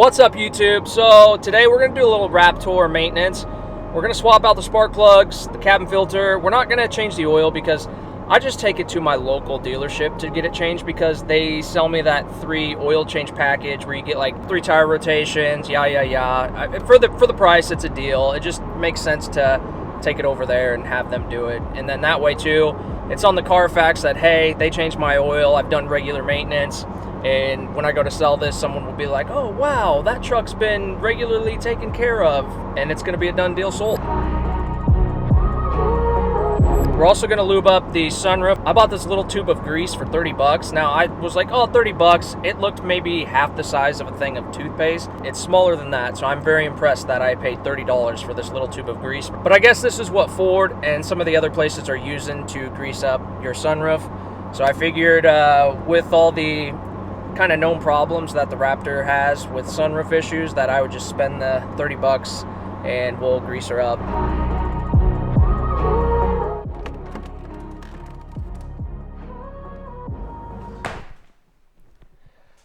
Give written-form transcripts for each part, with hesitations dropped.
What's up, YouTube? So today we're going to do a little Raptor maintenance. We're going to swap out the spark plugs, the cabin filter. We're not going to change the oil because I just take it to my local dealership to get it changed because they sell me that 3 oil change package where you get like 3 tire rotations, For the price, it's a deal. It just makes sense to take it over there and have them do it. And then that way too, it's on the Carfax that, hey, they changed my oil, I've done regular maintenance. And when I go to sell this, someone will be like, oh, wow, that truck's been regularly taken care of. And it's going to be a done deal sold. We're also going to lube up the sunroof. I bought this little tube of grease for 30 bucks. Now, I was like, oh, 30 bucks. It looked maybe half the size of a thing of toothpaste. It's smaller than that, so I'm very impressed that I paid $30 for this little tube of grease. But I guess this is what Ford and some of the other places are using to grease up your sunroof. So I figured with all the kind of known problems that the Raptor has with sunroof issues that I would just spend the 30 bucks and we'll grease her up.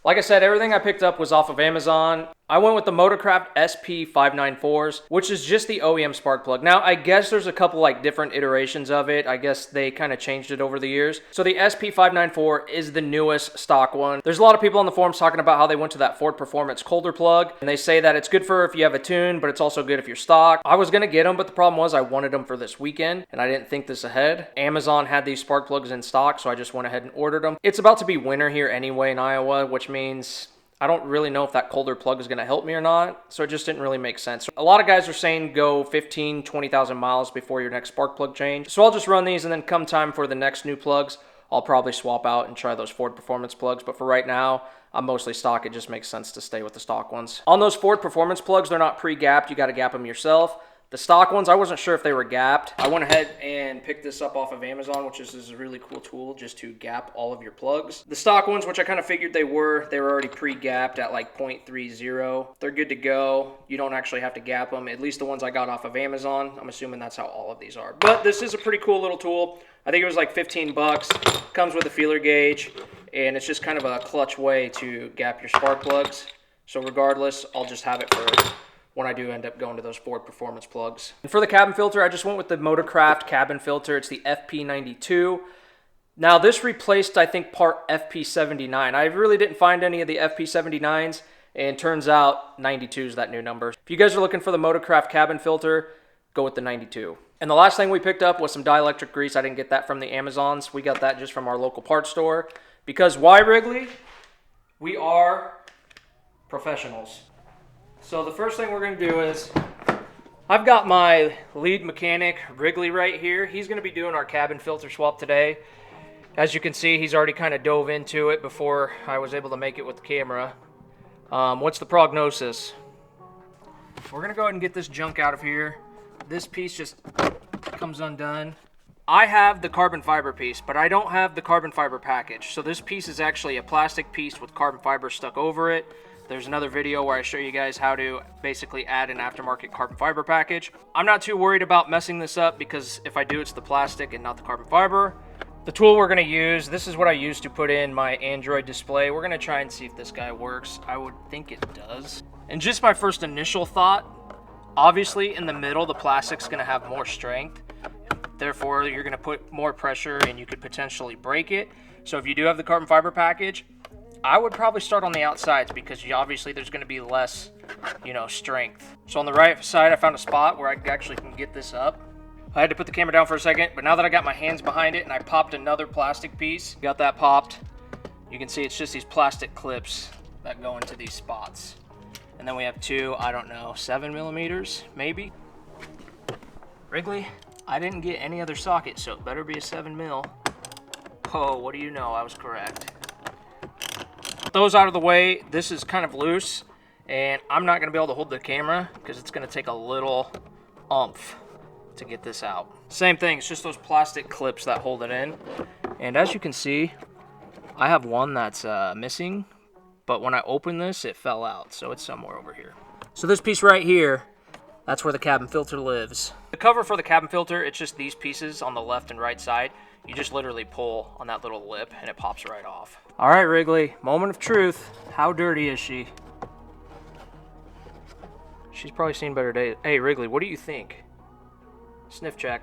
Like I said, everything I picked up was off of Amazon. I went with the Motorcraft SP594s, which is just the OEM spark plug. Now, I guess there's a couple like different iterations of it. I guess they kind of changed it over the years. So the SP594 is the newest stock one. There's a lot of people on the forums talking about how they went to that Ford Performance colder plug, and they say that it's good for if you have a tune, but it's also good if you're stock. I was gonna get them, but the problem was I wanted them for this weekend, and I didn't think this ahead. Amazon had these spark plugs in stock, so I just went ahead and ordered them. It's about to be winter here anyway in Iowa, which means I don't really know if that colder plug is going to help me or not, so it just didn't really make sense. A lot of guys are saying go 15, 20,000 miles before your next spark plug change. So I'll just run these, and then come time for the next new plugs, I'll probably swap out and try those Ford Performance plugs. But for right now, I'm mostly stock. It just makes sense to stay with the stock ones. On those Ford Performance plugs, they're not pre-gapped. You got to gap them yourself. The stock ones, I wasn't sure if they were gapped. I went ahead and picked this up off of Amazon, which is a really cool tool just to gap all of your plugs. The stock ones, which I kind of figured they were already pre-gapped at like 0.30. They're good to go. You don't actually have to gap them, at least the ones I got off of Amazon. I'm assuming that's how all of these are. But this is a pretty cool little tool. I think it was like 15 bucks. Comes with a feeler gauge, and it's just kind of a clutch way to gap your spark plugs. So regardless, I'll just have it for when I do end up going to those Ford Performance plugs. And for the cabin filter, I just went with the Motorcraft cabin filter. It's the FP92. Now this replaced, I think, part FP79. I really didn't find any of the FP79s, and turns out 92 is that new number. If you guys are looking for the Motorcraft cabin filter, go with the 92. And the last thing we picked up was some dielectric grease. I didn't get that from the Amazons. We got that just from our local parts store. Because why, Wrigley? We are professionals. So the first thing we're going to do is, I've got my lead mechanic, Wrigley, right here. He's going to be doing our cabin filter swap today. As you can see, he's already kind of dove into it before I was able to make it with the camera. What's the prognosis? We're going to go ahead and get this junk out of here. This piece just comes undone. I have the carbon fiber piece, but I don't have the carbon fiber package. So this piece is actually a plastic piece with carbon fiber stuck over it. There's another video where I show you guys how to basically add an aftermarket carbon fiber package. I'm not too worried about messing this up because if I do, it's the plastic and not the carbon fiber. The tool we're going to use, this is what I use to put in my Android display. We're going to try and see if this guy works. I would think it does. And just my first initial thought, obviously in the middle, the plastic's going to have more strength. Therefore, you're going to put more pressure and you could potentially break it. So if you do have the carbon fiber package, I would probably start on the outsides because obviously there's going to be less, strength. So on the right side, I found a spot where I actually can get this up. I had to put the camera down for a second, but now that I got my hands behind it and I popped another plastic piece, got that popped, you can see it's just these plastic clips that go into these spots. And then we have 2, I don't know, 7 millimeters, maybe? Wrigley, I didn't get any other socket, so it better be a 7 mil. Oh, what do you know? I was correct. Those out of the way, this is kind of loose, and I'm not going to be able to hold the camera because it's going to take a little oomph to get this out. Same thing, it's just those plastic clips that hold it in. And as you can see, I have one that's missing, but when I open this, it fell out, so it's somewhere over here. So this piece right here, that's where the cabin filter lives. The cover for the cabin filter, it's just these pieces on the left and right side. You just literally pull on that little lip and it pops right off. All right, Wrigley, moment of truth. How dirty is she? She's probably seen better days. Hey, Wrigley, what do you think? Sniff check.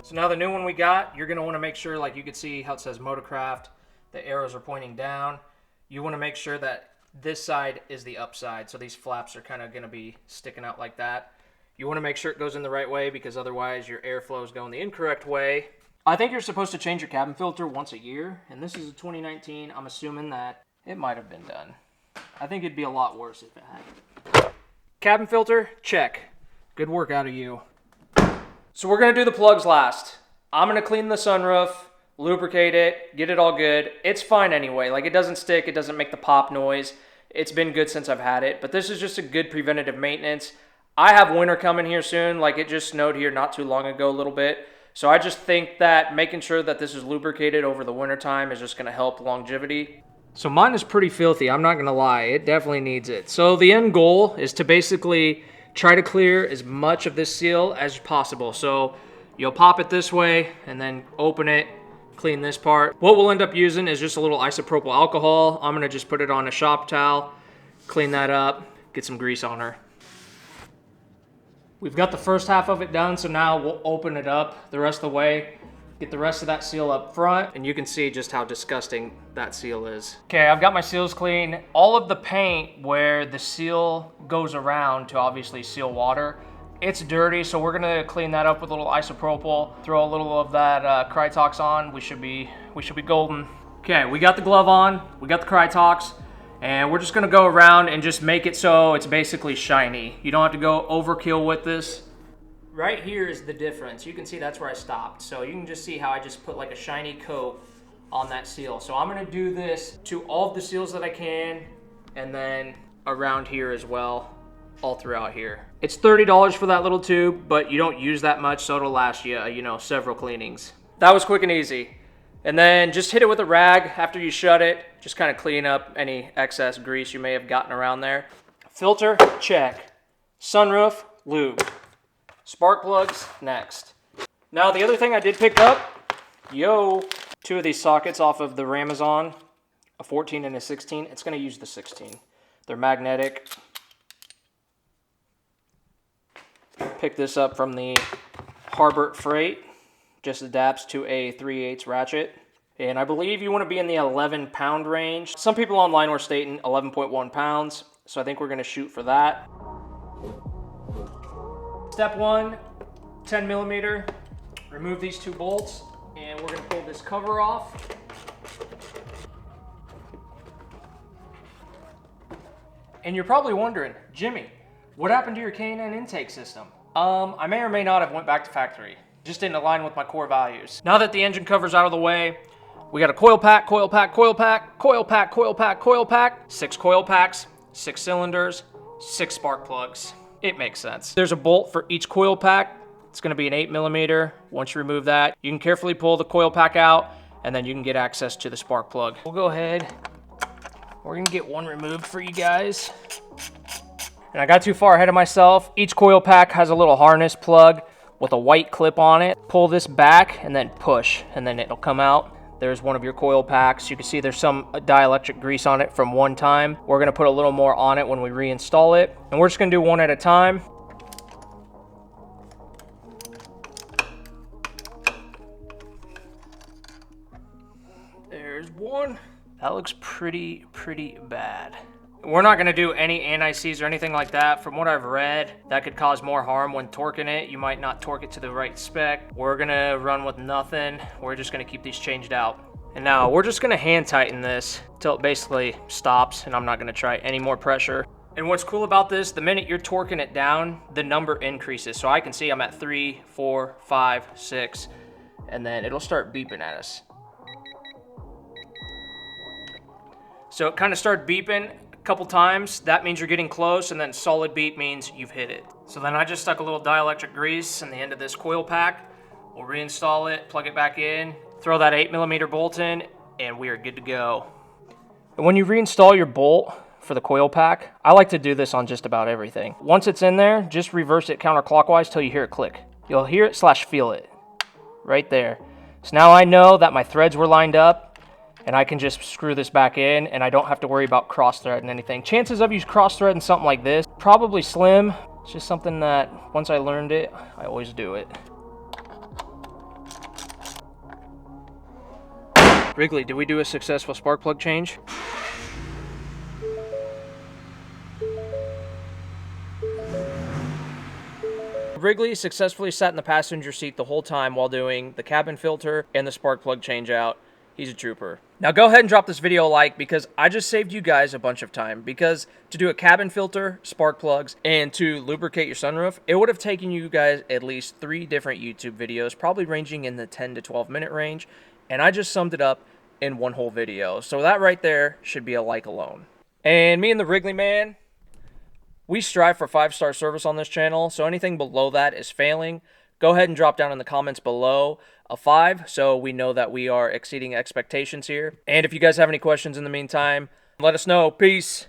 So now the new one we got, you're going to want to make sure, like you can see how it says Motorcraft, the arrows are pointing down. You want to make sure that this side is the up side, so these flaps are kind of going to be sticking out like that. You want to make sure it goes in the right way because otherwise your airflow is going the incorrect way. I think you're supposed to change your cabin filter once a year, and this is a 2019. I'm assuming that it might have been done. I think it'd be a lot worse if it hadn't. Cabin filter, check. Good work out of you. So we're going to do the plugs last. I'm going to clean the sunroof, lubricate it, get it all good. It's fine anyway. Like, it doesn't stick. It doesn't make the pop noise. It's been good since I've had it. But this is just a good preventative maintenance. I have winter coming here soon. Like, it just snowed here not too long ago a little bit. So I just think that making sure that this is lubricated over the winter time is just going to help longevity. So mine is pretty filthy. I'm not going to lie. It definitely needs it. So the end goal is to basically try to clear as much of this seal as possible. So you'll pop it this way and then open it, clean this part. What we'll end up using is just a little isopropyl alcohol. I'm gonna just put it on a shop towel, clean that up, get some grease on her. We've got the first half of it done, so now we'll open it up the rest of the way, get the rest of that seal up front, and you can see just how disgusting that seal is. Okay, I've got my seals clean. All of the paint where the seal goes around to obviously seal water, it's dirty, so we're gonna clean that up with a little isopropyl, throw a little of that Krytox on. We should be golden. Okay, we got the glove on, we got the Krytox, and we're just gonna go around and just make it so it's basically shiny. You don't have to go overkill with this. Right here is the difference. You can see that's where I stopped. So you can just see how I just put like a shiny coat on that seal. So I'm gonna do this to all of the seals that I can, and then around here as well, all throughout here. It's $30 for that little tube, but you don't use that much, so it'll last you, several cleanings. That was quick and easy. And then just hit it with a rag after you shut it. Just kind of clean up any excess grease you may have gotten around there. Filter, check. Sunroof, lube. Spark plugs, next. Now the other thing I did pick up, two of these sockets off of the Ramazon, a 14 and a 16. It's gonna use the 16. They're magnetic. Pick this up from the Harbert Freight. Just adapts to a 3/8 ratchet. And I believe you want to be in the 11-pound range. Some people online were stating 11.1 pounds, so I think we're going to shoot for that. Step one, 10 millimeter. Remove these two bolts, and we're going to pull this cover off. And you're probably wondering, Jimmy, what happened to your K&N intake system? I may or may not have went back to factory. Just didn't align with my core values. Now that the engine cover's out of the way, we got a coil pack, coil pack, coil pack, coil pack, coil pack, coil pack, 6 coil packs, 6 cylinders, 6 spark plugs. It makes sense. There's a bolt for each coil pack. It's gonna be an 8 millimeter. Once you remove that, you can carefully pull the coil pack out, and then you can get access to the spark plug. We'll go ahead. We're gonna get one removed for you guys. And I got too far ahead of myself. Each coil pack has a little harness plug with a white clip on it. Pull this back and then push, and then it'll come out. There's one of your coil packs. You can see there's some dielectric grease on it from one time. We're gonna put a little more on it when we reinstall it. And we're just gonna do one at a time. There's one. That looks pretty bad. We're not gonna do any anti-seize or anything like that. From what I've read, that could cause more harm when torquing it. You might not torque it to the right spec. We're gonna run with nothing. We're just gonna keep these changed out. And now we're just gonna hand tighten this till it basically stops, and I'm not gonna try any more pressure. And what's cool about this, the minute you're torquing it down, the number increases. So I can see I'm at 3, 4, 5, 6, and then it'll start beeping at us. So it kind of started beeping couple times. That means you're getting close, and then solid beep means you've hit it. So then I just stuck a little dielectric grease in the end of this coil pack. We'll reinstall it, plug it back in, throw that 8 millimeter bolt in, and we are good to go. And when you reinstall your bolt for the coil pack, I like to do this on just about everything. Once it's in there, just reverse it counterclockwise till you hear it click. You'll hear it / feel it right there. So now I know that my threads were lined up, and I can just screw this back in, and I don't have to worry about cross-thread and anything. Chances of you cross-thread in something like this, probably slim. It's just something that once I learned it, I always do it. Wrigley, did we do a successful spark plug change? Wrigley successfully sat in the passenger seat the whole time while doing the cabin filter and the spark plug change out. He's a trooper. Now go ahead and drop this video a like, because I just saved you guys a bunch of time, because to do a cabin filter, spark plugs, and to lubricate your sunroof, it would have taken you guys at least 3 different YouTube videos, probably ranging in the 10 to 12 minute range, and I just summed it up in one whole video. So that right there should be a like alone. And me and the Wrigley man, we strive for 5-star service on this channel, so anything below that is failing. Go ahead and drop down in the comments below a 5 so we know that we are exceeding expectations here. And if you guys have any questions in the meantime, let us know. Peace.